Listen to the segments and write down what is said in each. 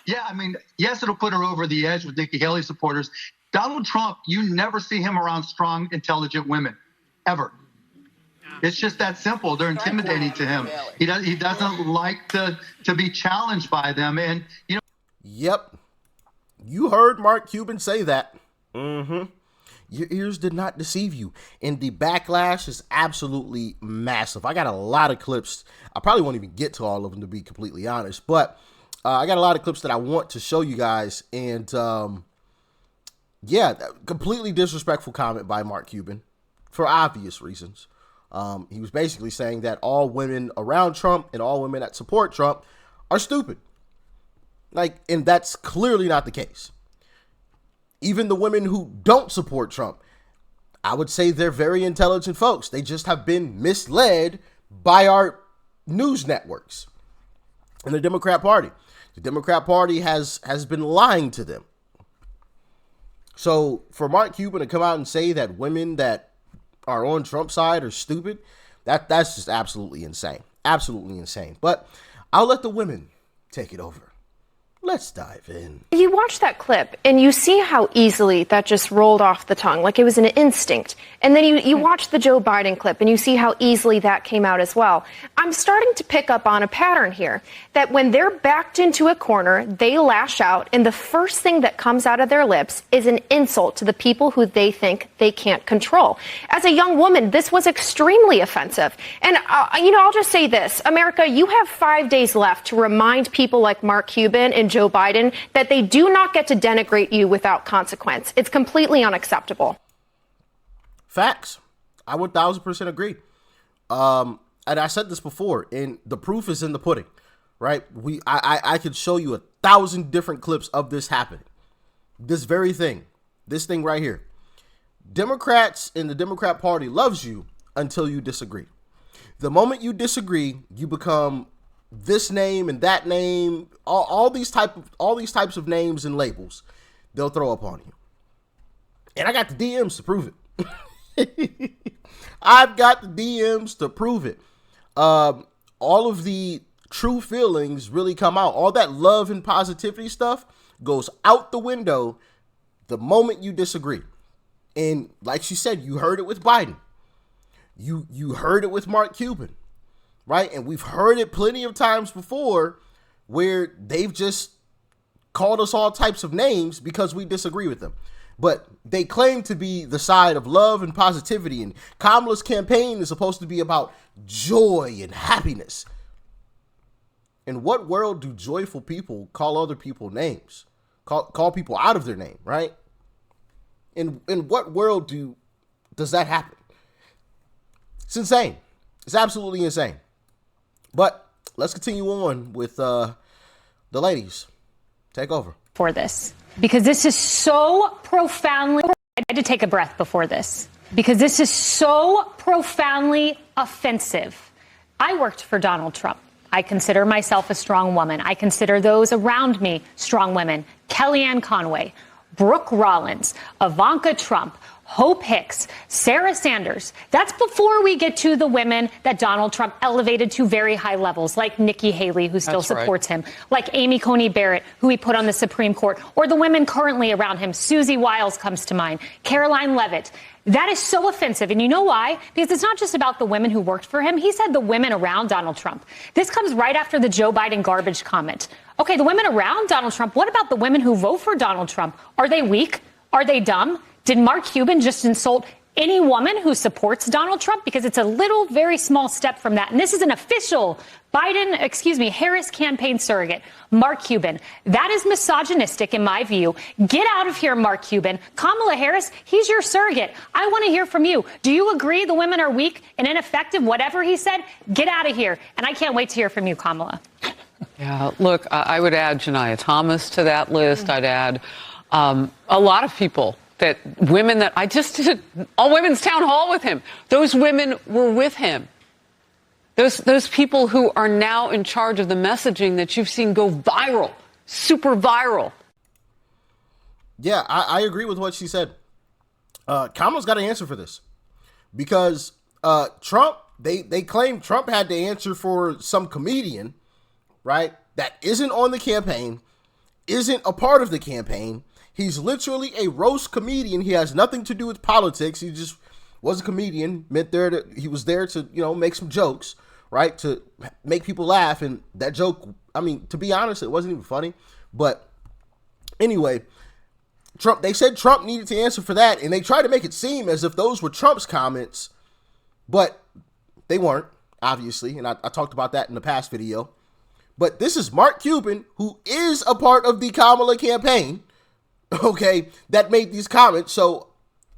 Yeah, I mean, yes, it'll put her over the edge with Nikki Haley supporters. Donald Trump, you never see him around strong, intelligent women, ever. It's just that simple. They're intimidating to him. He doesn't like to be challenged by them. And, you know. Yep. You heard Mark Cuban say that. Mm-hmm. Your ears did not deceive you. And the backlash is absolutely massive. I got a lot of clips. I probably won't even get to all of them, to be completely honest. But I got a lot of clips that I want to show you guys. And, yeah, completely disrespectful comment by Mark Cuban for obvious reasons. He was basically saying that all women around Trump and all women that support Trump are stupid. And that's clearly not the case. Even the women who don't support Trump, I would say they're very intelligent folks. They just have been misled by our news networks and the Democrat Party. The Democrat Party has been lying to them. So for Mark Cuban to come out and say that women that are on Trump's side are stupid, that's just absolutely insane. Absolutely insane. But I'll let the women take it over. Let's dive in. You watch that clip and you see how easily that just rolled off the tongue, like it was an instinct. And then you watch the Joe Biden clip and you see how easily that came out as well. I'm starting to pick up on a pattern here, that when they're backed into a corner, they lash out, and the first thing that comes out of their lips is an insult to the people who they think they can't control. As a young woman, this was extremely offensive. And, I'll just say this. America, you have 5 days left to remind people like Mark Cuban and Joe Biden that they do not get to denigrate you without consequence. It's completely unacceptable. Facts. I 1000% agree. And I said this before, and the proof is in the pudding, right? I could show you 1,000 different clips of this happening. This very thing, this thing right here. Democrats in the Democrat Party loves you until you disagree. The moment you disagree, you become this name and that name, all these types of names and labels they'll throw up on you. And I got the DMs to prove it. I've got the DMs to prove it. All of the true feelings really come out. All that love and positivity stuff goes out the window the moment you disagree. And like she said, you heard it with Biden. You heard it with Mark Cuban, right? And we've heard it plenty of times before where they've just called us all types of names because we disagree with them. But they claim to be the side of love and positivity. And Kamala's campaign is supposed to be about joy and happiness. In what world do joyful people call other people names? Call people out of their name, right? In what world does that happen? It's insane. It's absolutely insane. But let's continue on with the ladies. Take over. For this, because this is so profoundly, I had to take a breath before this, because this is so profoundly offensive. I worked for Donald Trump. I consider myself a strong woman. I consider those around me strong women. Kellyanne Conway, Brooke Rollins, Ivanka Trump, Hope Hicks, Sarah Sanders. That's before we get to the women that Donald Trump elevated to very high levels, like Nikki Haley, who still supports him, like Amy Coney Barrett, who he put on the Supreme Court, or the women currently around him. Susie Wiles comes to mind, Caroline Leavitt. That is so offensive. And you know why? Because it's not just about the women who worked for him. He said the women around Donald Trump. This comes right after the Joe Biden garbage comment. Okay, the women around Donald Trump. What about the women who vote for Donald Trump? Are they weak? Are they dumb? Did Mark Cuban just insult any woman who supports Donald Trump? Because it's a little, very small step from that. And this is an official Harris campaign surrogate, Mark Cuban. That is misogynistic in my view. Get out of here, Mark Cuban. Kamala Harris, he's your surrogate. I want to hear from you. Do you agree the women are weak and ineffective, whatever he said? Get out of here. And I can't wait to hear from you, Kamala. Yeah, look, I would add Janiyah Thomas to that list. I'd add a lot of people. That women that I just did all women's town hall with him. Those women were with him. Those people who are now in charge of the messaging that you've seen go viral, super viral. Yeah, I agree with what she said. Kamala's got an answer for this because Trump, they claim Trump had to answer for some comedian, right? That isn't on the campaign. isn't a part of the campaign. He's literally a roast comedian. He has nothing to do with politics. He just was a comedian. He was there to, make some jokes, right? To make people laugh. And that joke, to be honest, it wasn't even funny. But anyway, they said Trump needed to answer for that. And they tried to make it seem as if those were Trump's comments, but they weren't, obviously. And I talked about that in the past video. But this is Mark Cuban, who is a part of the Kamala campaign, okay, that made these comments. So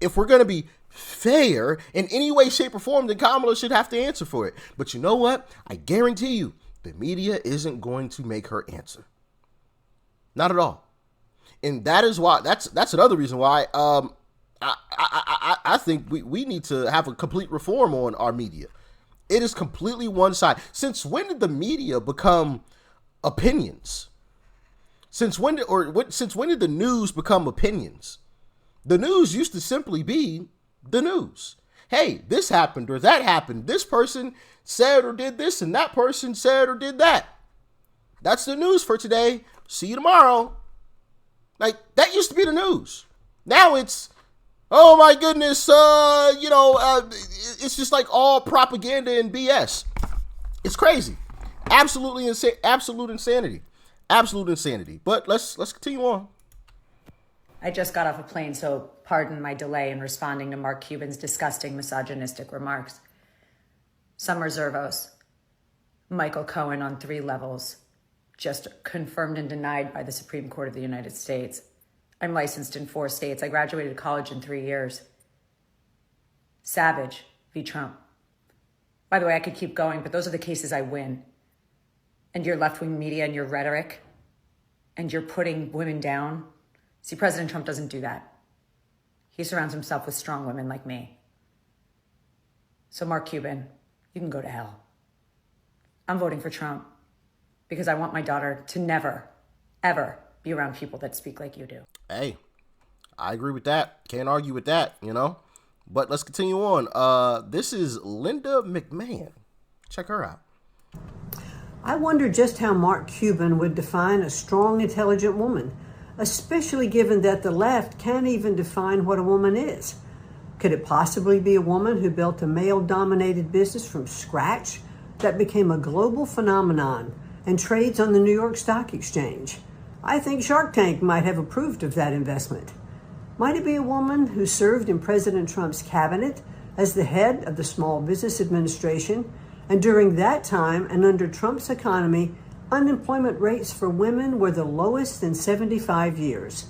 if we're going to be fair in any way, shape, or form, then Kamala should have to answer for it. But you know what? I guarantee you, the media isn't going to make her answer. Not at all. And that is why, that's another reason why I think we need to have a complete reform on our media. It is completely one side. Since when did the media become opinions? Since when did the news become opinions? The news used to simply be the news. Hey, this happened or that happened. This person said or did this and that person said or did that. That's the news for today. See you tomorrow. Like, that used to be the news. Now it's, oh my goodness, it's just like all propaganda and BS. It's crazy. Absolute insanity. Absolute insanity. But let's continue on. I just got off a plane, so pardon my delay in responding to Mark Cuban's disgusting misogynistic remarks. Some reservos. Michael Cohen on 3 levels. Just confirmed and denied by the Supreme Court of the United States. I'm licensed in 4 states. I graduated college in 3 years. Savage v. Trump. By the way, I could keep going, but those are the cases I win. And your left-wing media and your rhetoric, and you're putting women down. See, President Trump doesn't do that. He surrounds himself with strong women like me. So Mark Cuban, you can go to hell. I'm voting for Trump because I want my daughter to never, ever be around people that speak like you do. Hey, I agree with that. Can't argue with that, But let's continue on. This is Linda McMahon. Check her out. I wonder just how Mark Cuban would define a strong, intelligent woman, especially given that the left can't even define what a woman is. Could it possibly be a woman who built a male-dominated business from scratch that became a global phenomenon and trades on the New York Stock Exchange? I think Shark Tank might have approved of that investment. Might it be a woman who served in President Trump's cabinet as the head of the Small Business Administration, and during that time and under Trump's economy, unemployment rates for women were the lowest in 75 years.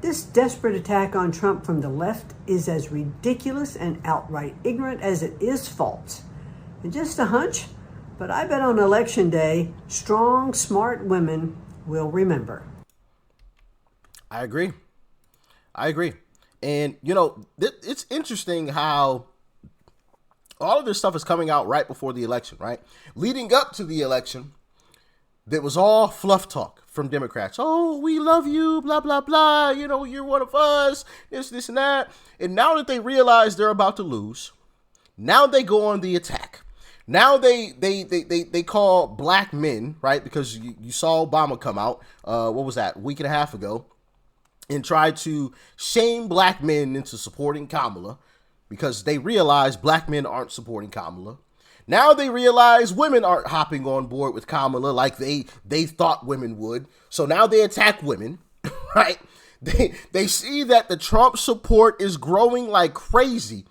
This desperate attack on Trump from the left is as ridiculous and outright ignorant as it is false. And just a hunch, but I bet on Election Day, strong, smart women will remember. I agree. And, it's interesting how all of this stuff is coming out right before the election, right? Leading up to the election, there was all fluff talk from Democrats. Oh, we love you, blah, blah, blah. You're one of us, this, and that. And now that they realize they're about to lose, now they go on the attack. Now they call black men, right? Because you saw Obama come out, what was that, a week and a half ago, and try to shame black men into supporting Kamala because they realize black men aren't supporting Kamala. Now they realize women aren't hopping on board with Kamala like they thought women would. So now they attack women, right? They see that the Trump support is growing like crazy.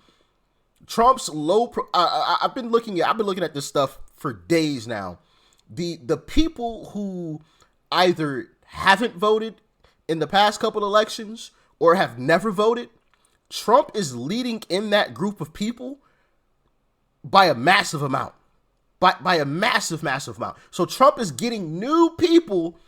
Trump's I've been looking at this stuff for days now. The people who either haven't voted in the past couple elections or have never voted, Trump is leading in that group of people by a massive amount. By a massive amount. So Trump is getting new people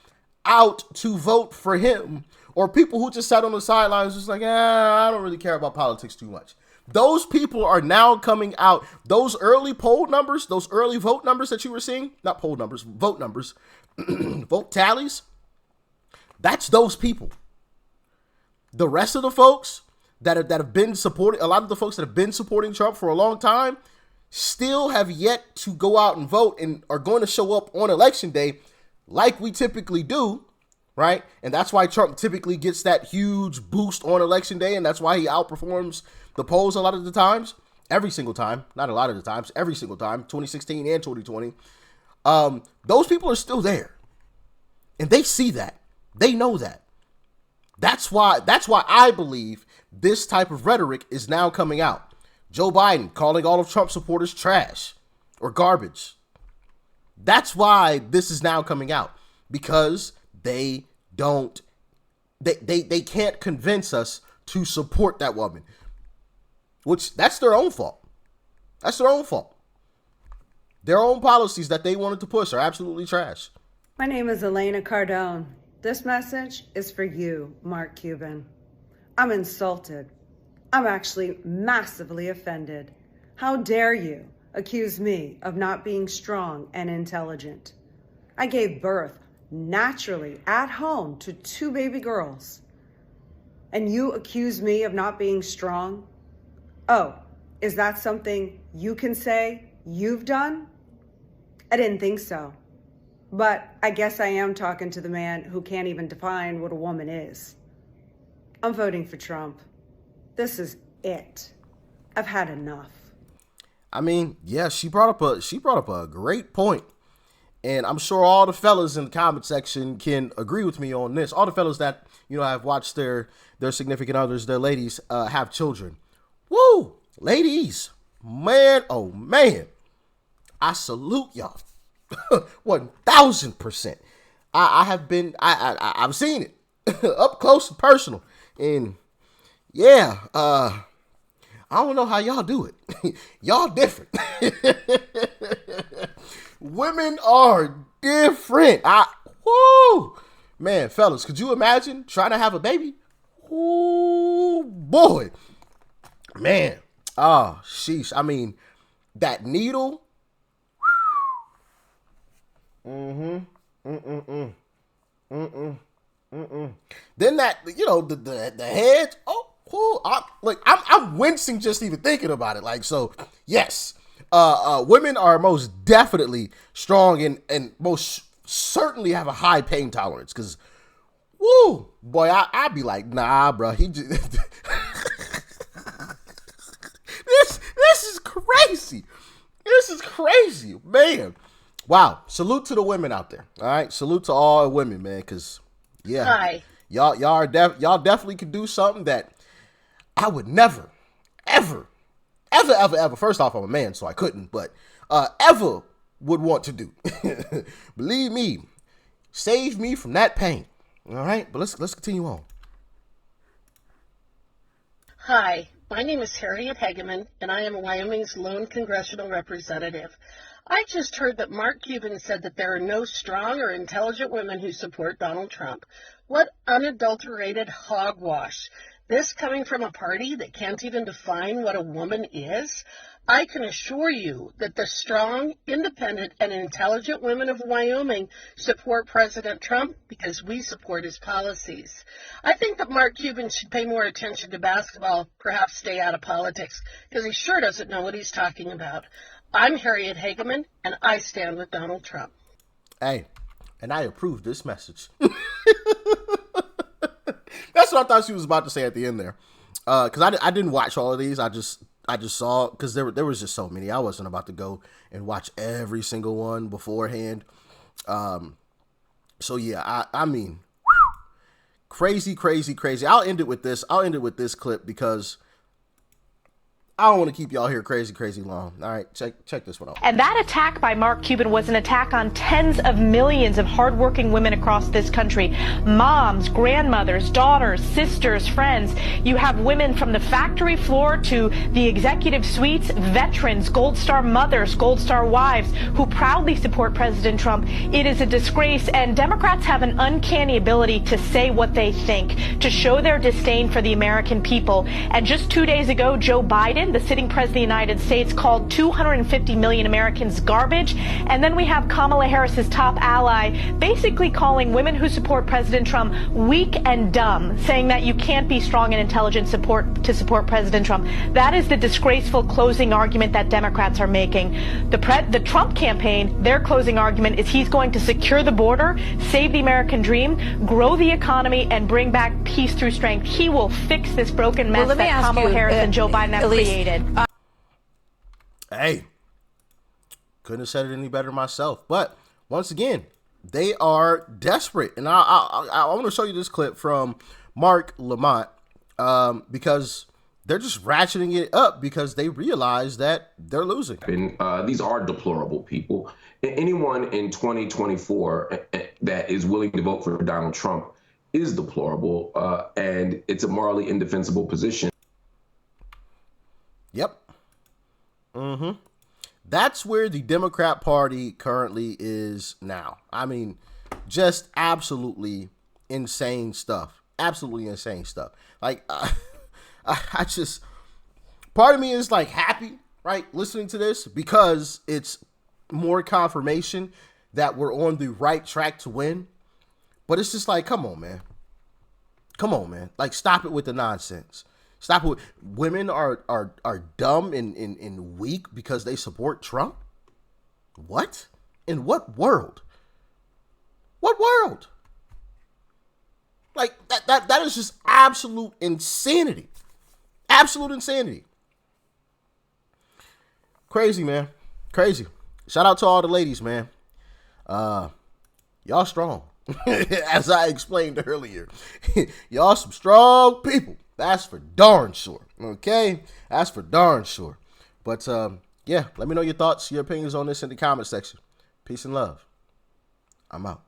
out to vote for him, or people who just sat on the sidelines just like, I don't really care about politics too much. Those people are now coming out. Those early poll numbers, those early vote numbers that you were seeing, not poll numbers, vote numbers, vote tallies, that's those people. The rest of the folks that have been supporting, a lot of the folks that have been supporting Trump for a long time, still have yet to go out and vote and are going to show up on election day like we typically do right? And that's why Trump typically gets that huge boost on election day, and that's why he outperforms the polls a lot of the times, every single time, not a lot of the times, every single time, 2016 and 2020. Those people are still there, and they see that, they know that. That's why I believe this type of rhetoric is now coming out. Joe Biden calling all of Trump supporters trash or garbage. That's why this is now coming out, because they can't convince us to support that woman, which that's their own fault. That's their own fault. Their own policies that they wanted to push are absolutely trash. My name is Elena Cardone. This message is for you, Mark Cuban. I'm insulted. I'm actually massively offended. How dare you accuse me of not being strong and intelligent? I gave birth naturally at home to 2 baby girls. And you accuse me of not being strong? Oh, is that something you can say you've done? I didn't think so. But I guess I am talking to the man who can't even define what a woman is. I'm voting for Trump. This is it. I've had enough. I mean, yeah, she brought up a great point. And I'm sure all the fellas in the comment section can agree with me on this. All the fellas that, have watched their significant others, their ladies, have children. Woo! Ladies, man, oh man. I salute y'all. 1000%. I've seen it up close and personal. And yeah, I don't know how y'all do it. Y'all different. Women are different. Woo! Man, fellas, could you imagine trying to have a baby? Ooh, boy. Man. Oh, sheesh. I mean, that needle. Then that, the head. Oh, cool. I'm wincing just even thinking about it. Like, so, yes. Women are most definitely strong and most certainly have a high pain tolerance. Because, woo, boy, I'd be like, nah, bro. He just this is crazy. This is crazy, man. Wow. Salute to the women out there. All right. Salute to all women, man. Because, yeah. Hi. Y'all definitely could do something that I would never, ever. First off, I'm a man, so I couldn't, but ever would want to do. Believe me, save me from that pain. All right, but let's continue on. Hi, my name is Harriet Hageman, and I am Wyoming's lone congressional representative. I just heard that Mark Cuban said that there are no strong or intelligent women who support Donald Trump. What unadulterated hogwash. This coming from a party that can't even define what a woman is? I can assure you that the strong, independent, and intelligent women of Wyoming support President Trump because we support his policies. I think that Mark Cuban should pay more attention to basketball, perhaps stay out of politics, because he sure doesn't know what he's talking about. I'm Harriet Hageman, and I stand with Donald Trump. Hey, and I approve this message. That's what I thought she was about to say at the end there. Because I didn't watch all of these. I just saw, because there was just so many. I wasn't about to go and watch every single one beforehand. So yeah, I mean, crazy. I'll end it with this clip because I don't want to keep y'all here crazy long. All right, check this one out. And that attack by Mark Cuban was an attack on tens of millions of hardworking women across this country. Moms, grandmothers, daughters, sisters, friends. You have women from the factory floor to the executive suites, veterans, Gold Star mothers, Gold Star wives who proudly support President Trump. It is a disgrace, and Democrats have an uncanny ability to say what they think, to show their disdain for the American people. And just 2 days ago, Joe Biden Biden, the sitting president of the United States, called 250 million Americans garbage. And then we have Kamala Harris's top ally basically calling women who support President Trump weak and dumb, saying that you can't be strong and intelligent to support President Trump. That is the disgraceful closing argument that Democrats are making. The Trump campaign, their closing argument is he's going to secure the border, save the American dream, grow the economy, and bring back peace through strength. He will fix this broken mess that Kamala Harris and Joe Biden have created. Hey, couldn't have said it any better myself. But once again, they are desperate. And I want to show you this clip from Mark Lamont because they're just ratcheting it up because they realize that they're losing. And these are deplorable people. Anyone in 2024 that is willing to vote for Donald Trump is deplorable, and it's a morally indefensible position. Yep. That's where the Democrat Party currently is now. I mean, just absolutely insane stuff. Absolutely insane stuff. Like, I just, part of me is like happy, right, listening to this because it's more confirmation that we're on the right track to win. But it's just like, come on, man. Come on, man. Like, stop it with the nonsense. Stop it. Women are dumb and weak because they support Trump? What? In what world? What world? Like, that is just absolute insanity. Absolute insanity. Crazy, man. Crazy. Shout out to all the ladies, man. Y'all strong. As I explained earlier. Y'all some strong people. That's for darn sure. Okay? That's for darn sure. But, yeah, let me know your thoughts, your opinions on this in the comment section. Peace and love. I'm out.